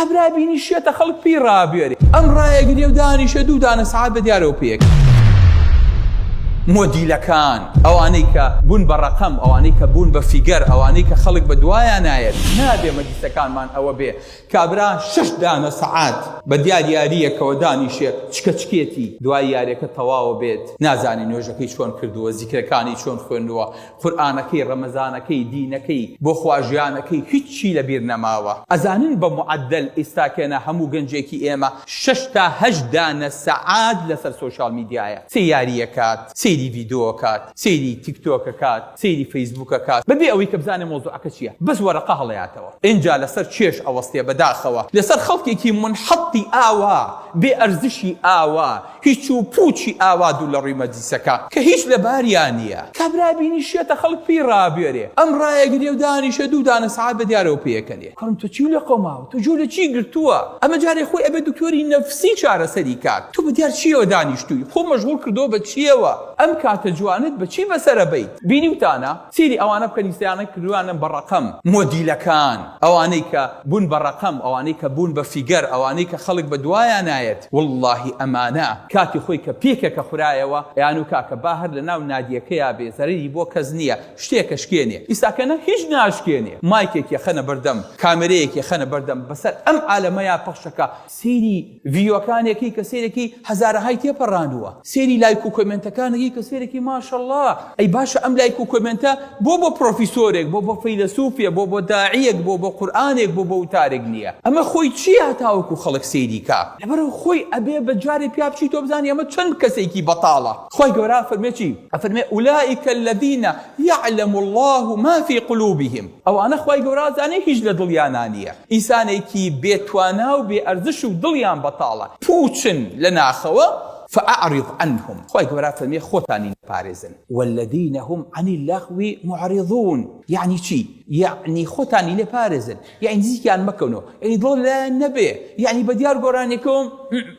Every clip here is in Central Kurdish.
کابرا بینی شێتە خەڵک پێی ڕابێری ئەم ڕایەگیری و دانیشە دوو دانە سەعات بە دیارەوە پێک مۆدیلەکان ئەوانەی کە بوون بە ڕەقەم ئەوانەی کە بوون بە فیگەر ئەوانەی کە خەڵک بە دوایان نایەت نابێ مەجلیسەکانمان ئەوە بێ کابرا 6 دانە سەعات بە دیاریەکەوە دانیشێ چکەچکێتی دوای یاریەکە تەواوە بێت نازانی نوێژەکەی چۆن کردووە زیکرەکانی چۆن خوێندووە قورئانەکەی ڕەمەزانەکەی دینەکەی بۆ خواژیانەکەی هیچی لەبیر نەماوە ئەزانن بە معدل ئێستاکێنە هەموو گەنجێکی ئێمە 6 تا 8 دانە سەعات لەسەر سۆشیال میدیایە سێ یاریەکات سەیری ڤیدیۆ کات سەیری تیکتۆکە کات سەیری فەیسبووکە کات بەبێ ئەوەی کە بزانێ مۆزوعەکە چییە بەس وەرەقە هەڵەیاتەوە اینجا لەسەر چێش ئەوەستێ بەداخەوە لەسەر خەڵکێکی منحەطی ئاوا بێ ئەرزشی ئاوا هیچ و پوچی ئاوا دوو لە ڕووی مەجلیسەکە کە هیچ لە باریان نییە کابرا بینی شێتە خەڵک پێی ڕابێرێ ئەم ڕایەگیری و دانیشە دوو دانە سەعات بە دیارەوە پێیەکەنێ کەڵم تۆ چی لە قۆماوە تۆ جوو لە چی گرتووە ئەمە جارێ خۆی ئەبێ دکتۆری نەفسی چارەسەری کات تۆ بە دیار چیەوە دانیشتووی خۆ مەشغوڵ کردەوە بە چیەوە ئەم کاتە جوانت بە چی بەسەرە بیت بینیوتانە سیری ئەوانە بکەن ئیسیانە کردوانە بە ڕەقەم مۆدیلەکان ئەوانەی کە بوون بە ڕەقەم ئەوانەی کە بوون بە فیگەر ئەوانەی کە خەڵک بە دوایان نایەت واللهی ئەمانە کاتی خۆی کە پێکێکە خورایەوە یان و کاکە با هەر لە ناو نادیەکەیا بێ زەرری بۆ کەس نییە شتێکە شکێنێ ئیساکەنە هیچ ناشکێنێ مایکێکی خەنە بەردەم کامێرەیەکی خەنە بەردەم بەسەر ئەم عالەمەیە پەخشەکە سەیری ڤیدیۆکانێکی کە سەیرێکی هەزارەهای تێپەڕاندووە سەیری لایک و کۆمنتەکانێکی کە سەیرێکی ماشەڵڵا ئەی باشە ئەم لایک و کۆمنتە بۆ پرۆفیسۆرێک بۆ فەیلسوفێ بۆ داعیەک بۆ قورئانێک بۆ وتارێک نییە ئەمە خۆی چیە تاوەکو خەڵک سەیری کا لەبەرەوە خۆی ئەبێ بە جارێ پیا بچی تۆ بزانی ئەمە چەند کەسێکی بەتاڵە خۆی گەورە فەرمێ چی ئەفەرمێ ئولائیکە الذین یعلم الله ما في قلوبهم ئەوانە خۆی گەورە زانێ هیچ لە دڵیانە نییە ئینسانێکی بێتوانا و بێ ئەرزش و دڵیان بەتاڵە پوچن لە ناخەوە فأعرض عنهم خواهي قبرا فرمي خوتاني بارزن والذين هم عن اللغو معرضون يعني چي يعني خوتاني لبارزن يعني زيكي عن مكونو يعني ضل لا النبي يعني بديار قرانيكم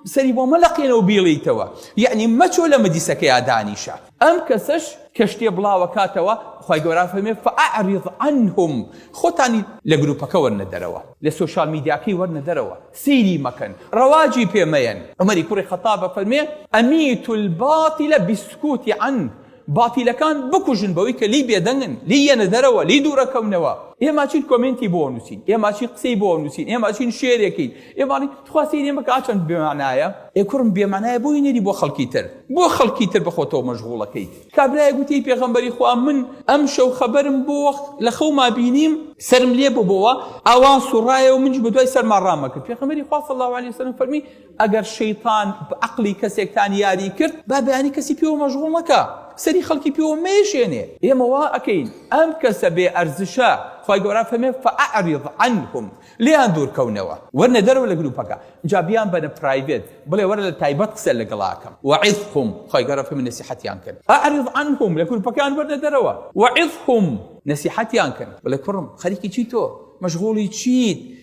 سريبو ملقينو بيليتوا يعني ما چو لمديسك يا دانيشا ام كسش كشتي بلا وكاتوا خواهي قبرا فرمي فأعرض عنهم خوتاني لقروبك ورندروا لسوشال ميدياكي ورندروا سيري مكان رواجي بيمين عمري كوري خطابة فرمي أميت الباطل بالسكوت عنه باطل كان بكوجن بويك لي بيدنن لي ندروا لي دورا كونوا ئێمە چین کۆمنتی بۆ نووسین ئێمە چین قسەی بۆ نووسین ئێمە چین شێرێکین ئێمانی تخواستی ئێمە کاچەند بێمانایە ئێکورم بێمانایە بۆی نێری بۆ خەڵکی تر بخۆتەوە مەشغوڵەکەیت کابرایە گوتی پێغەمبەری خوا من ئەم شەو خەبەرم بۆ لە خەوما بینیم سرم لێ ببەوە ئاوا سوڕایە و منج بە دوای سەرمان ڕامەکرد پێغەمبەری خوا صلی الله علیه وسلم فەرمی ئەگەر شەیطان بە عەقلی کەسێکتان یاری کرد با بەیانی کەسی پێوە مەشغوڵ مەکە سەری خەڵکی پێوە مێشێنێ ئێمە وا ئەکەین ئەم کەسە بێ ئەرزشە خواهي قبرا فهمي فأعرض عنهم ليان دور كونوا ورنا دروا لقلوبك جابيان بنا برايفت بلا ورنا تايبات قسل لقلاكم وعظهم خواهي قبرا فهمي نصيحتي عنكن أعرض عنهم لقلوبك ورنا دروا وعظهم نصيحتي عنكن بلا كرم خليكي تشيتو مشغولي تشيت